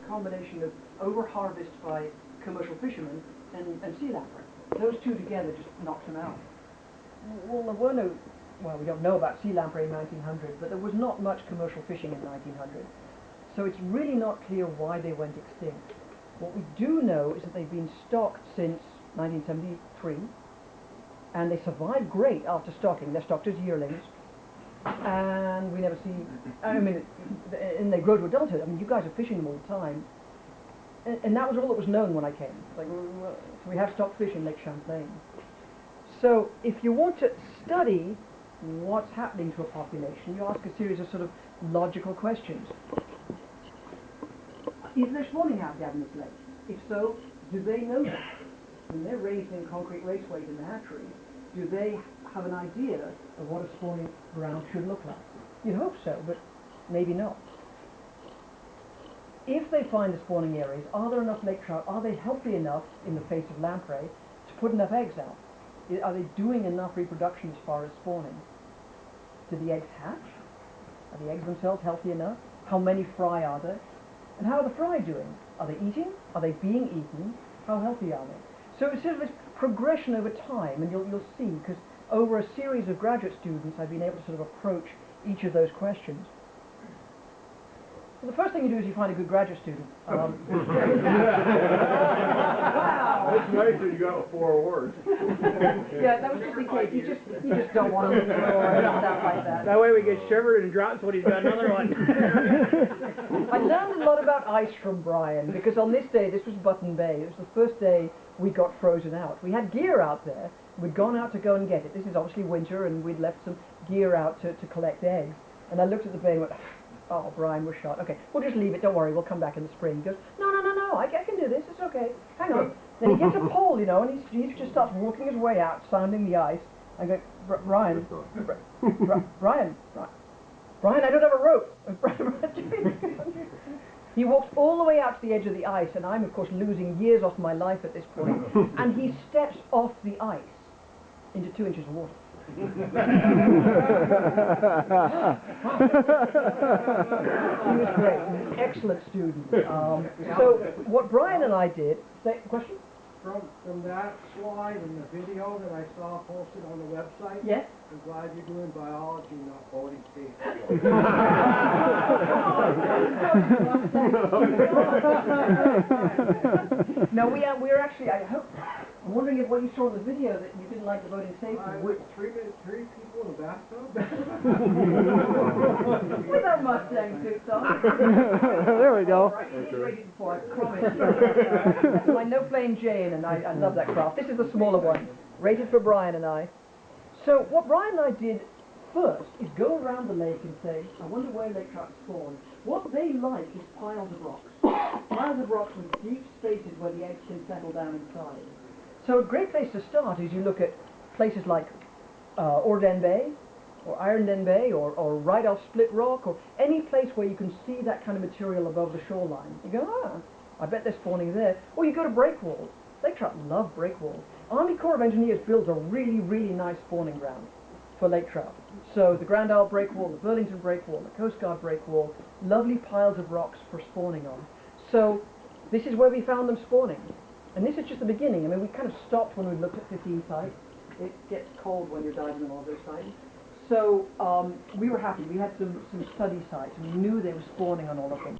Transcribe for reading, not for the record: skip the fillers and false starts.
combination of over-harvest by commercial fishermen and sea lamprey. Those two together just knocked them out. Well, there were no, well, we don't know about sea lamprey in 1900, but there was not much commercial fishing in 1900. So it's really not clear why they went extinct. What we do know is that they've been stocked since 1973, and they survive great after stocking. They're stocked as yearlings, and we never see, I mean, and they grow to adulthood. I mean, you guys are fishing them all the time, and that was all that was known when I came. Like, so we have stocked fish in Lake Champlain. So if you want to study what's happening to a population, you ask a series of sort of logical questions. Is there spawning happening in this lake? If so, do they know that? When they're raised in concrete raceways in the hatchery, do they have an idea of what a spawning ground should look like? You'd hope so, but maybe not. If they find the spawning areas, are there enough lake trout? Are they healthy enough in the face of lamprey to put enough eggs out? Are they doing enough reproduction as far as spawning? Do the eggs hatch? Are the eggs themselves healthy enough? How many fry are there? And how are the fry doing? Are they eating? Are they being eaten? How healthy are they? So it's sort of this progression over time, and you'll see, because over a series of graduate students, I've been able to sort of approach each of those questions. So the first thing you do is you find a good graduate student. Wow! It's nice that you got 4 words. Yeah, that was just the case. You just don't want to look for and stuff like that. That way we get shivered and drops when he's got another one. I learned a lot about ice from Brian, because on this day, this was Button Bay, it was the first day we got frozen out. We had gear out there, we'd gone out to go and get it. This is obviously winter, and we'd left some gear out to collect eggs. And I looked at the bay and went, oh, Brian, we're shot. Okay, we'll just leave it, don't worry, we'll come back in the spring. He goes, no, I can do this, it's okay, hang on. Then he gets a pole, you know, and he just starts walking his way out, sounding the ice. I go, Brian, I don't have a rope. He walks all the way out to the edge of the ice, and I'm, of course, losing years off my life at this point, and he steps off the ice into 2 inches of water. He was great, excellent student. So what Brian and I did, question? From that slide and the video that I saw posted on the website, yes? I'm glad you're doing biology, not boating teeth. No, we're actually, I'm wondering if what you saw in the video that you didn't like the voting safety. Three people in a bathtub? With our Mustang suits on. There we go. It is rated for, I promise. That's my no-flame Jane, and I love that craft. This is the smaller one, rated for Brian and I. So what Brian and I did first is go around the lake and say, I wonder where lake trout spawn. What they like is piles of rocks. Piles of rocks with deep spaces where the eggs can settle down inside. So a great place to start is you look at places like Orden Bay, or Irondale Bay, or right off Split Rock, or any place where you can see that kind of material above the shoreline. You go, I bet they're spawning there. Or you go to breakwalls. Lake trout love breakwalls. Army Corps of Engineers built a really, really nice spawning ground for lake trout. So the Grand Isle breakwall, the Burlington breakwall, the Coast Guard breakwall, lovely piles of rocks for spawning on. So this is where we found them spawning. And this is just the beginning. I mean, we kind of stopped when we looked at 15 sites. It gets cold when you're diving on all those sites. So we were happy. We had some study sites, and we knew they were spawning on all of them.